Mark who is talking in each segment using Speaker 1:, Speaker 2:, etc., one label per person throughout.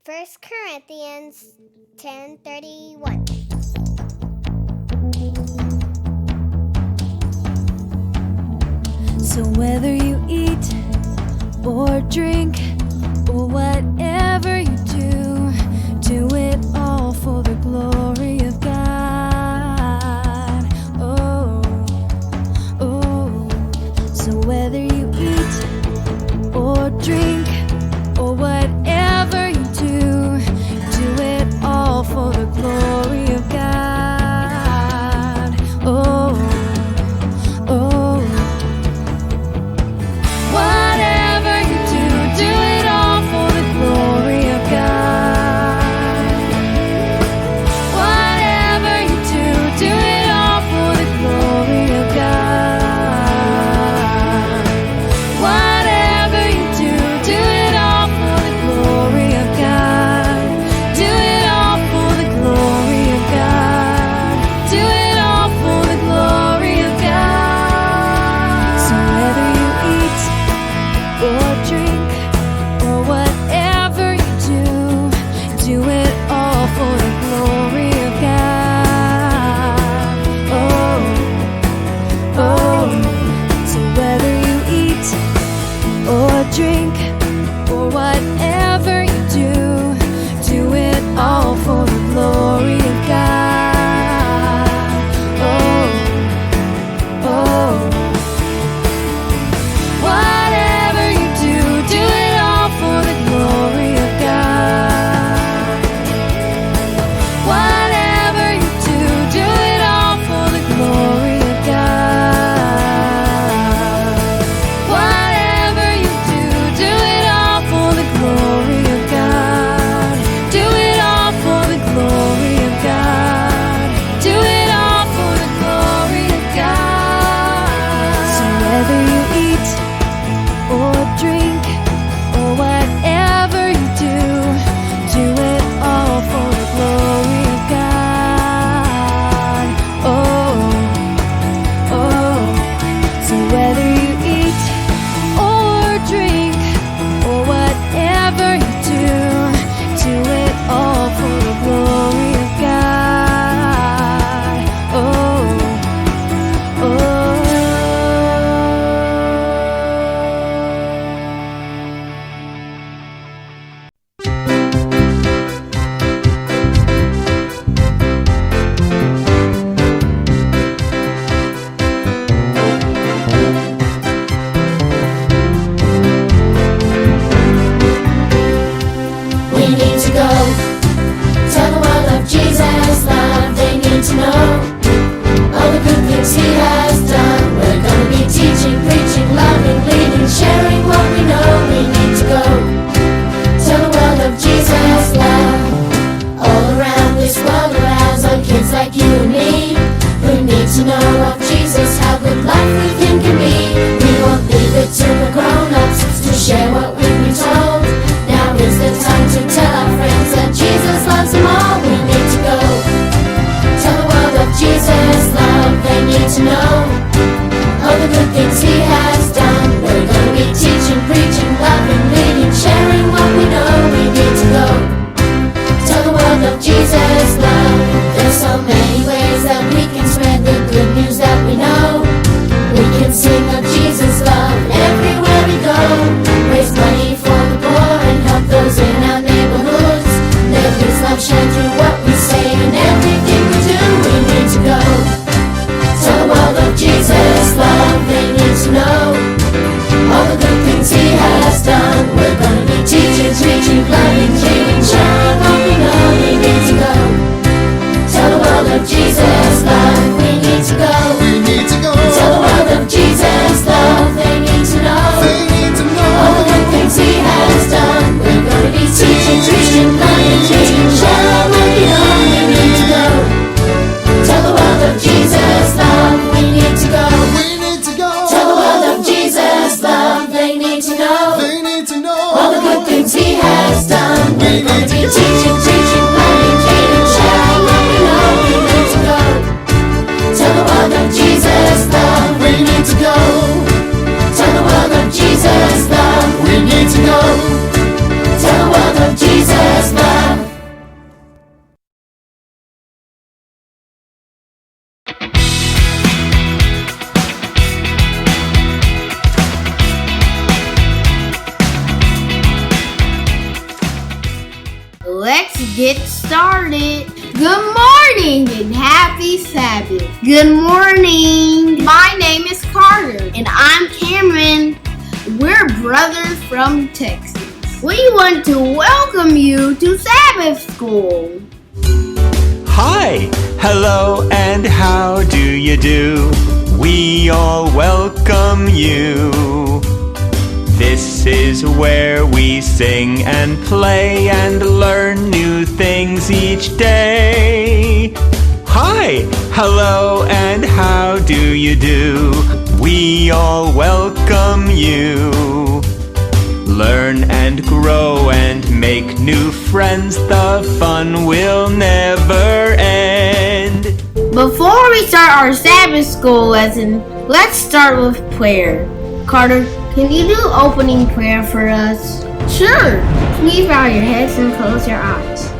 Speaker 1: 1 Corinthians 10:31.
Speaker 2: So whether you eat or drink or whatever you do it all for the glory of God. Oh, oh. So whether you eat or drink or whatever you do it all for the glory of God. Oh, oh. Whatever you do it all for the glory of God.
Speaker 3: let's get started. Good morning and happy Sabbath. Good morning. My name is Carter and I'm Cameron. We're brothers from Texas. We want to welcome you to Sabbath school.
Speaker 4: Hi, hello, and how do you do? We all welcome you. This is where we sing and play and learn new things each day. Hi, hello, and how do you do? We all welcome you. Learn and grow and make new friends. The fun will never end.
Speaker 3: Before we start our Sabbath school lesson, let's start with prayer. Carter, can you do opening prayer for us? Sure. Please bow your heads and close your eyes.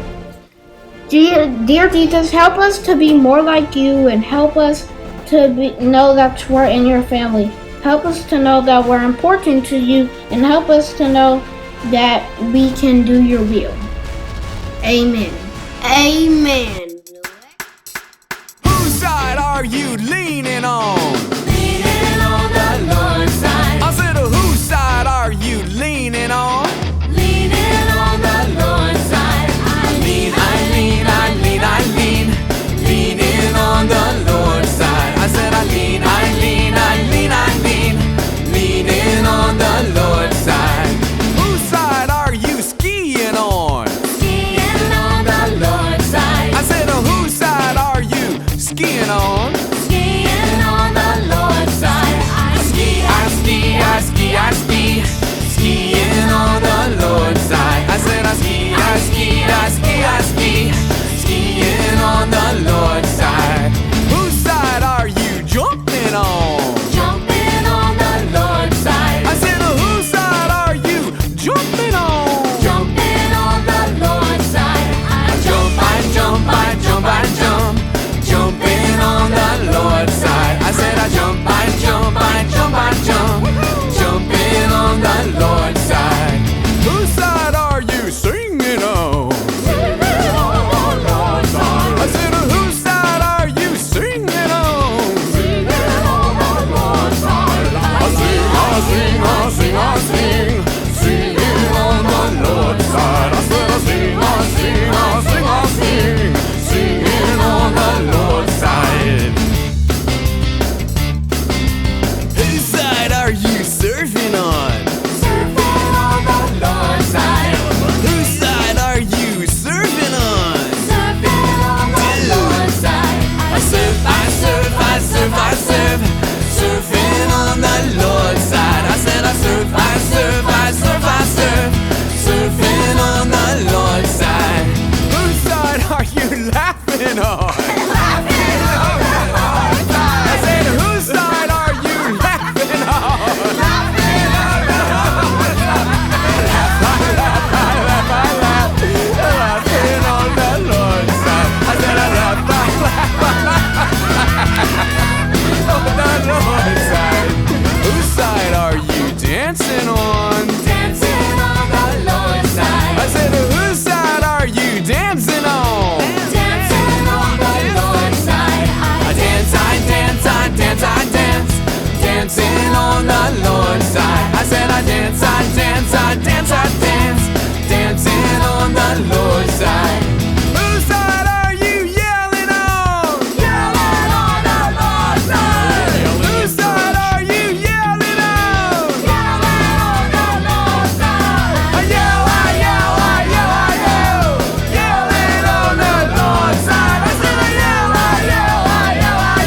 Speaker 3: Dear Jesus, help us to be more like you and help us to know that we're in your family. Help us to know that we're important to you and help us to know that we can do your will. Amen. Amen.
Speaker 5: Whose side are you leaning on?
Speaker 2: Leaning on the Lord's side.
Speaker 5: I said, whose side are you leaning on?
Speaker 2: Leaning on the Lord's side.
Speaker 5: Leaning on the Lord's side. I said, leaning on the Lord's side. Whose side are you skiing on?
Speaker 2: Skiing on the Lord's side.
Speaker 5: I said, whose side are you skiing on?
Speaker 2: Skiing on the Lord's side.
Speaker 5: Skiing on the Lord's side. I said, skiing on the Lord's side. Whose side are you jumping on?
Speaker 2: Jumping on the Lord's side.
Speaker 5: I said, whose side are you jumping on?
Speaker 2: Jumping on the Lord's side.
Speaker 5: Jumping on the Lord's side. I said, jumping on the Lord's side. Whose side are you singing on? I said, whose side are you singing on? Singing on the Lord's side. I said, singing on the Lord's side. Whose side are you surfing on?
Speaker 2: Surfing on the Lord's side.
Speaker 5: Whose side are you surfing on?
Speaker 2: Surfing on the Lord's side.
Speaker 5: Surfing on the Lord's side. I said, surfing on the Lord's side. Whose side are you laughing on? I said, whose side are you laughing on? Laughing on the Lord's side. I said, on the Lord's side. Whose side are you dancing on?
Speaker 2: Dancing on the Lord's side.
Speaker 5: I said, whose side are you dancing on?
Speaker 2: Dancing on the Lord's side.
Speaker 5: I dance. Dancing on the Lord's side. I said, I dance. Dancing on the Lord's side. Whose side are you yelling on?
Speaker 2: Yelling on the Lord's side.
Speaker 5: Whose side are you yelling on?
Speaker 2: Yelling on the Lord's side.
Speaker 5: I yell. Yelling on the Lord's side. I said, I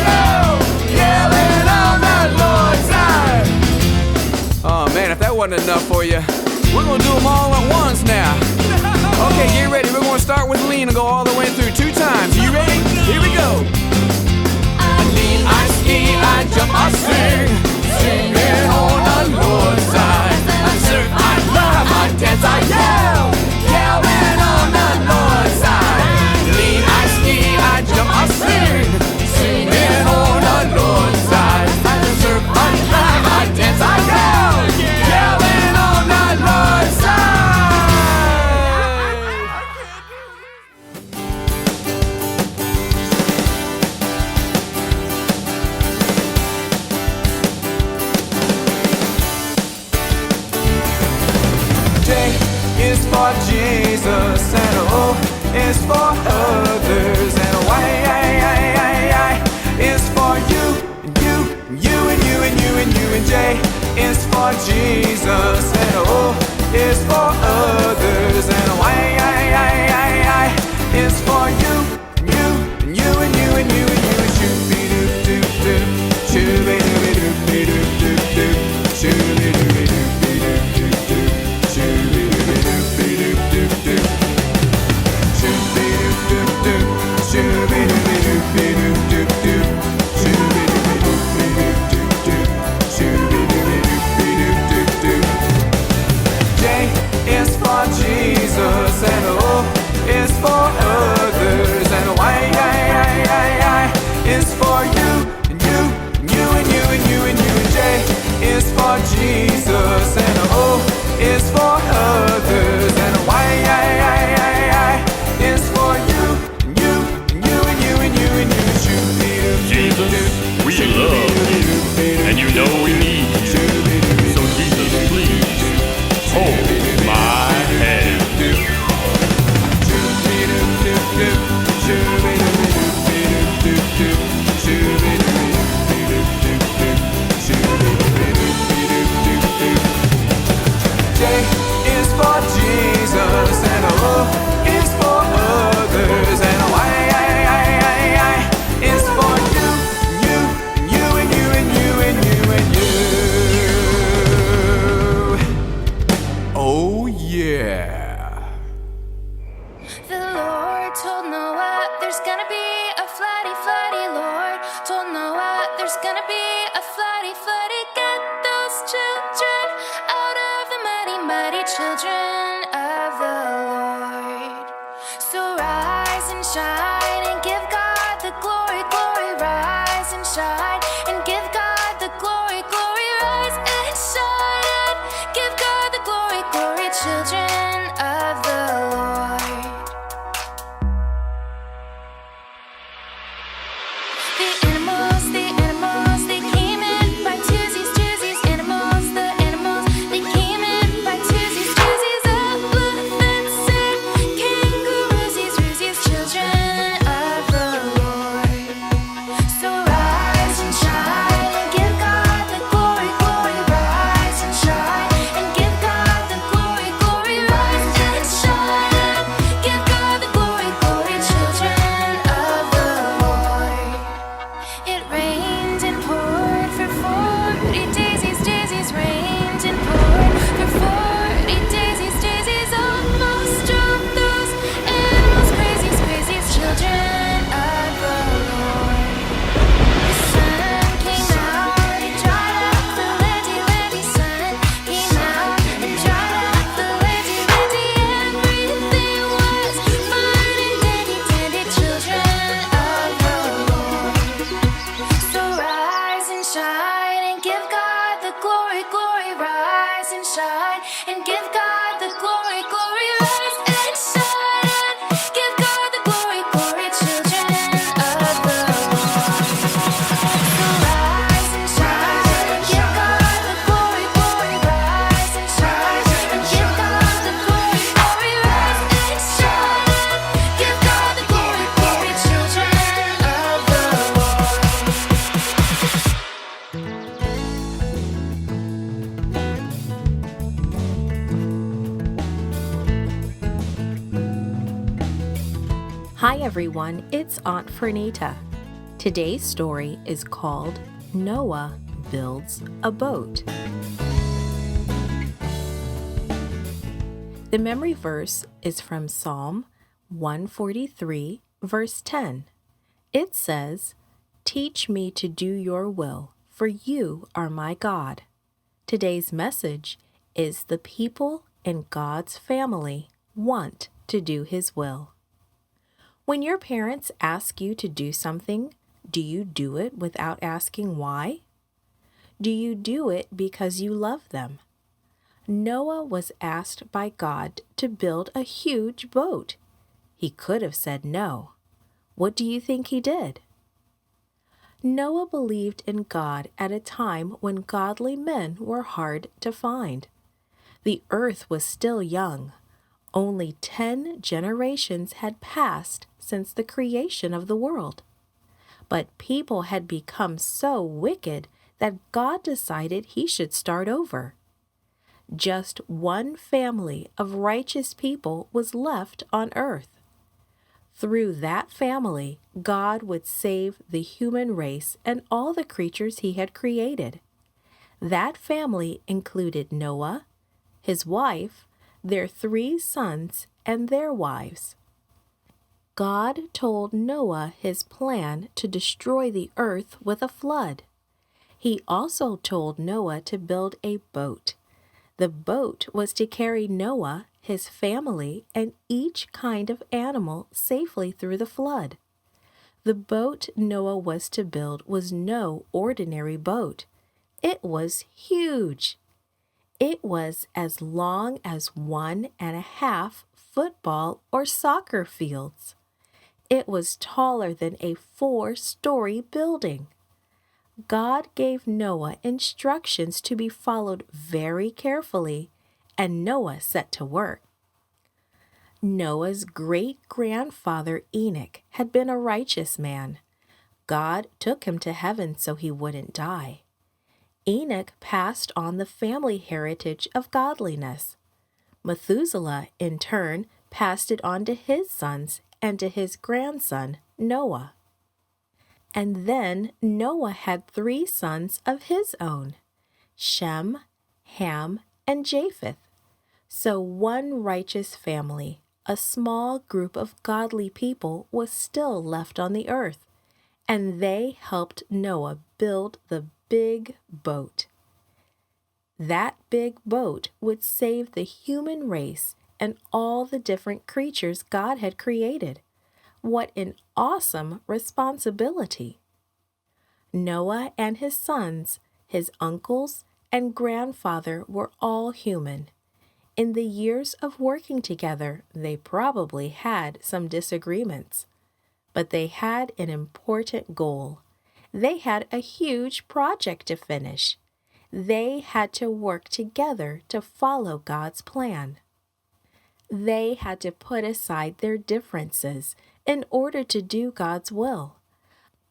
Speaker 5: yell. Yelling on the Lord's side. Oh man, if that wasn't enough for you, we're gonna do them all at once now. Okay, get ready. We're gonna start with lean and go all the way through 2 times. You ready? Here we go. I lean, I ski, I jump, I sing, singing on the Lord's side. I surf, I laugh, I dance, I yell, yelling on the Lord's side. Lean, I ski, I jump, I sing, singing on the Lord's side. I surf, I laugh, I dance, I yell, yelling on the Lord's side. is for others, and Y is for you, you, and you, and you, and you, and you. Shoo-be-doo-doo-doo, shoo-be-doo-be-doo-be-doo-doo-doo, shoo-be-doo-be-doo-be-doo-doo-doo, shoo-be-doo-be-doo-be-doo-doo, shoo-be-doo-doo-doo, shoo-be-doo-be-doo-be-doo-doo-doo, shoo-be-doo-be-doo-be-doo-doo, shoo-be-doo-be-doo-be-doo-doo. J is for Jesus, and O is for others, and Y is for you, and you, and you, and you, and you, and you. J is for Jesus, and O is for others, and Y is for you, and you, and you, and you, and you, and you.
Speaker 6: Jesus, we love you, and you know we need you. So Jesus, please, hold my hand.
Speaker 5: J is for Jesus, and O is for others, and Y is for you, you, and you, and you, and you, and you, and you. Oh yeah.
Speaker 2: The Lord told Noah there's gonna be a floody, floody. Lord told Noah there's gonna be a floody, floody. Get those children out of the mighty, mighty children of the Lord. So rise and shine and give God the glory, glory. Rise and shine and give God the glory, glory. Rise and shine and give God the glory, glory. Children of the Lord. The animals, they came in by twosies, twosies. Animals, the animals, they came in by twosies, twosies. Elephants and kangaroos, roosies, children of the Lord. So rise and shine and give God the glory, glory. Rise and shine and give God the glory, glory. Rise and shine and give God the glory, glory. Children of the Lord. It rained and poured for 40 daisies, daisies. Rained and poured for 40 daisies, daisies. Almost drove those animals crazy, crazy. Children of the Lord. The sun came out and dried up the landy, landy. Sun came out and dried up the landy, landy. Everything was fine and dandy, dandy. Children of the Lord. So rise and shine and give God the glory, glory. Rise and shine and give God the glory, glory. Rise and shine and give God the glory, glory. Children of the Lord. So rise and shine and give God the glory, glory. Rise and shine and give God the glory, glory. Rise and shine and give God the glory, glory. Children of the Lord.
Speaker 7: Hi everyone, it's Aunt Fernita. Today's story is called Noah Builds a Boat. The memory verse is from Psalm 143, verse 10. It says, "Teach me to do your will, for you are my God." Today's message is the people in God's family want to do His will. When your parents ask you to do something, do you do it without asking why? Do you do it because you love them? Noah was asked by God to build a huge boat. He could have said no. What do you think he did? Noah believed in God at a time when godly men were hard to find. The earth was still young. Only 10 generations had passed since the creation of the world. But people had become so wicked that God decided He should start over. Just one family of righteous people was left on earth. Through that family, God would save the human race and all the creatures he had created. That family included Noah, his wife, their 3 sons, and their wives. God told Noah his plan to destroy the earth with a flood. He also told Noah to build a boat. The boat was to carry Noah, his family, and each kind of animal safely through the flood. The boat Noah was to build was no ordinary boat. It was huge. It was as long as 1.5 football or soccer fields. It was taller than a 4-story building. God gave Noah instructions to be followed very carefully, and Noah set to work. Noah's great-grandfather Enoch had been a righteous man. God took him to heaven so he wouldn't die. Enoch passed on the family heritage of godliness. Methuselah, in turn, passed it on to his sons and to his grandson, Noah. And then Noah had 3 sons of his own, Shem, Ham, and Japheth. So one righteous family, a small group of godly people, was still left on the earth, and they helped Noah build the big boat. That big boat would save the human race and all the different creatures God had created. What an awesome responsibility! Noah and his sons, his uncles, and grandfather were all human. In the years of working together, they probably had some disagreements. But they had an important goal. They had a huge project to finish. They had to work together to follow God's plan. They had to put aside their differences in order to do God's will.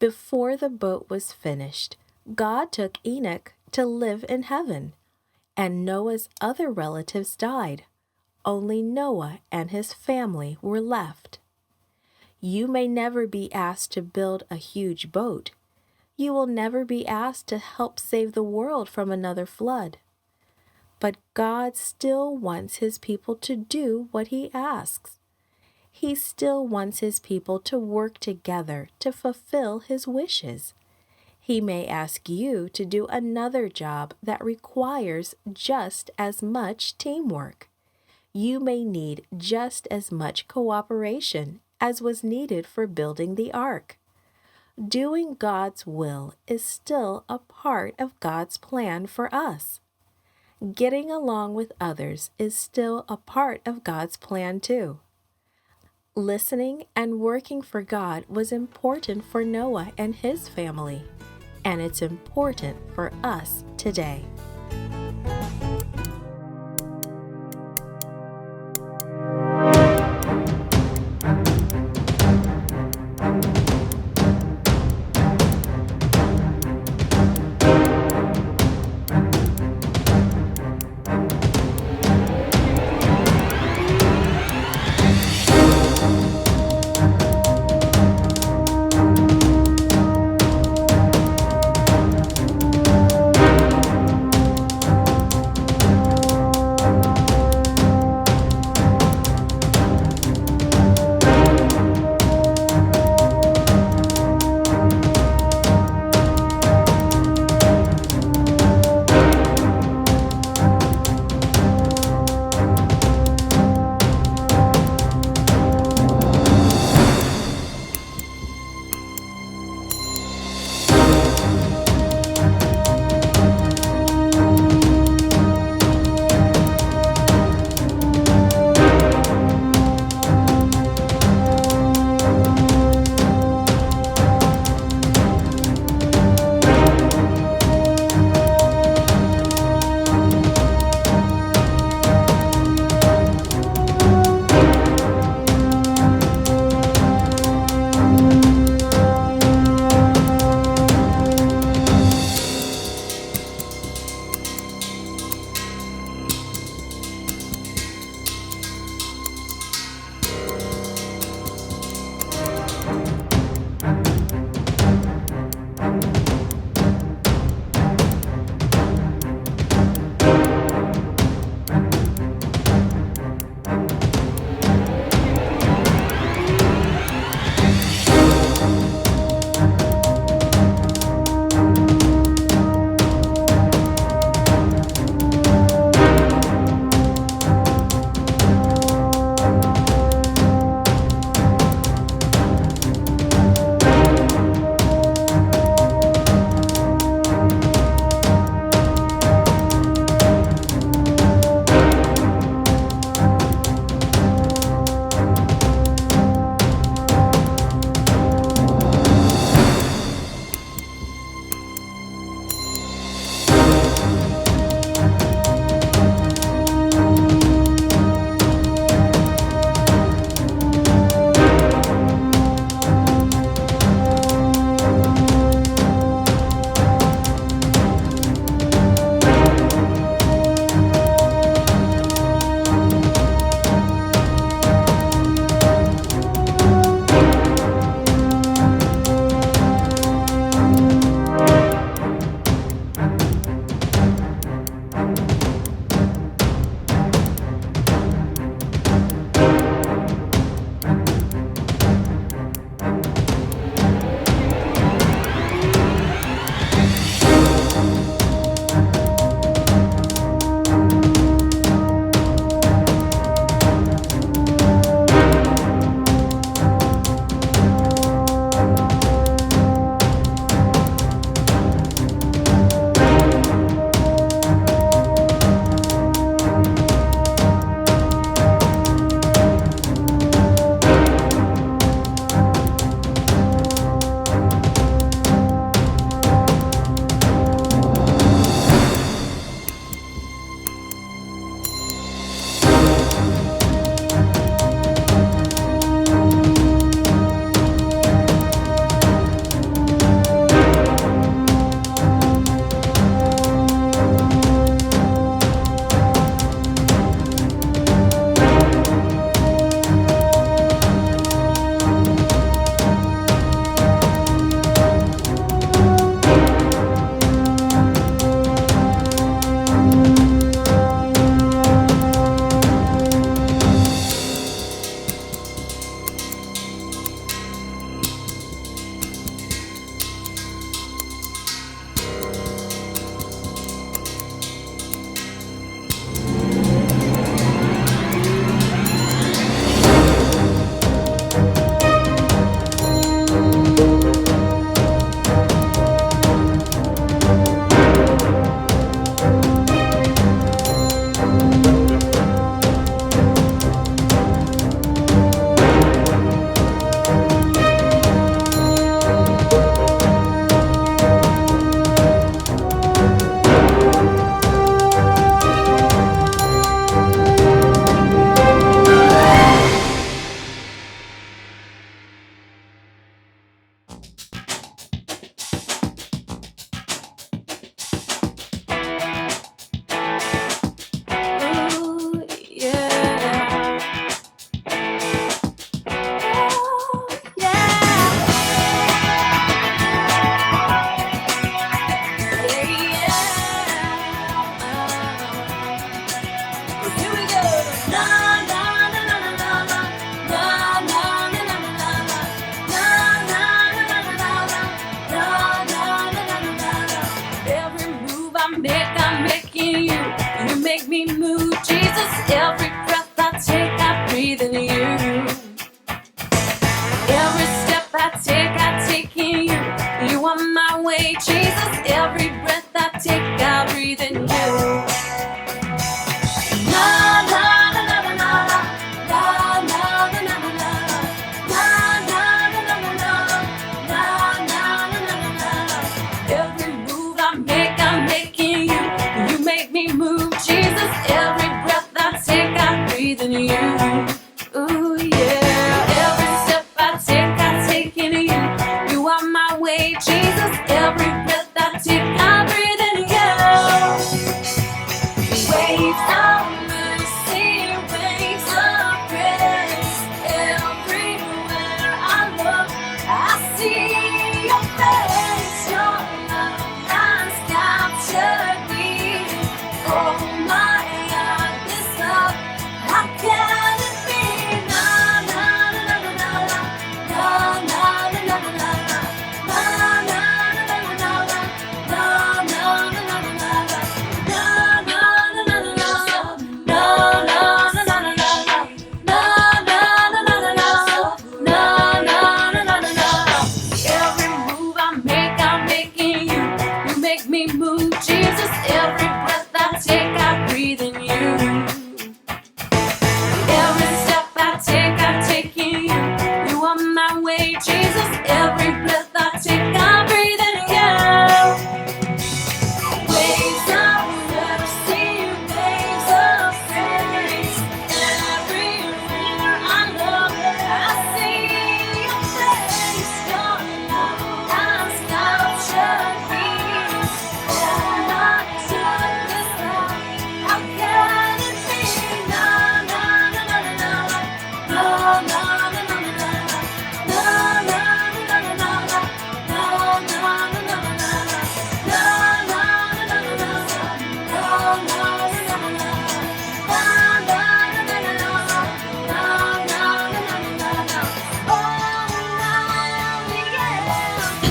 Speaker 7: Before the boat was finished, God took Enoch to live in heaven, and Noah's other relatives died. Only Noah and his family were left. You may never be asked to build a huge boat. You will never be asked to help save the world from another flood. But God still wants his people to do what he asks. He still wants his people to work together to fulfill his wishes. He may ask you to do another job that requires just as much teamwork. You may need just as much cooperation as was needed for building the ark. Doing God's will is still a part of God's plan for us. Getting along with others is still a part of God's plan too. Listening and working for God was important for Noah and his family, and it's important for us today.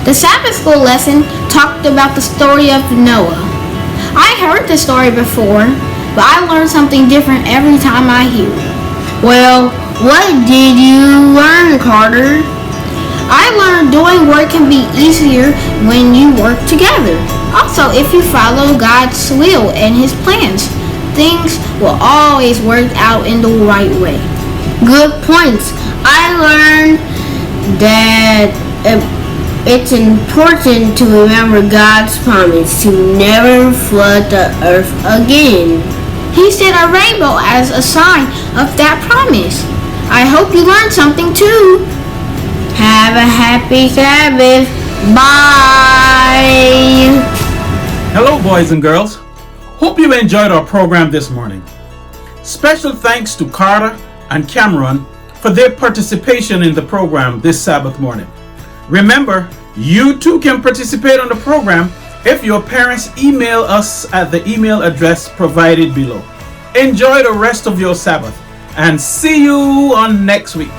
Speaker 3: The Sabbath school lesson talked about the story of Noah. I heard the story before, but I learn something different every time I hear it. Well, what did you learn, Carter? I learned doing work can be easier when you work together. Also, if you follow God's will and His plans, things will always work out in the right way. Good points. I learned that it's important to remember God's promise to never flood the earth again. He set a rainbow as a sign of that promise. I hope you learned something too. Have a happy Sabbath. Bye.
Speaker 8: Hello, boys and girls. Hope you enjoyed our program this morning. Special thanks to Carter and Cameron for their participation in the program this Sabbath morning. Remember, you too can participate on the program if your parents email us at the email address provided below. Enjoy the rest of your Sabbath and see you on next week.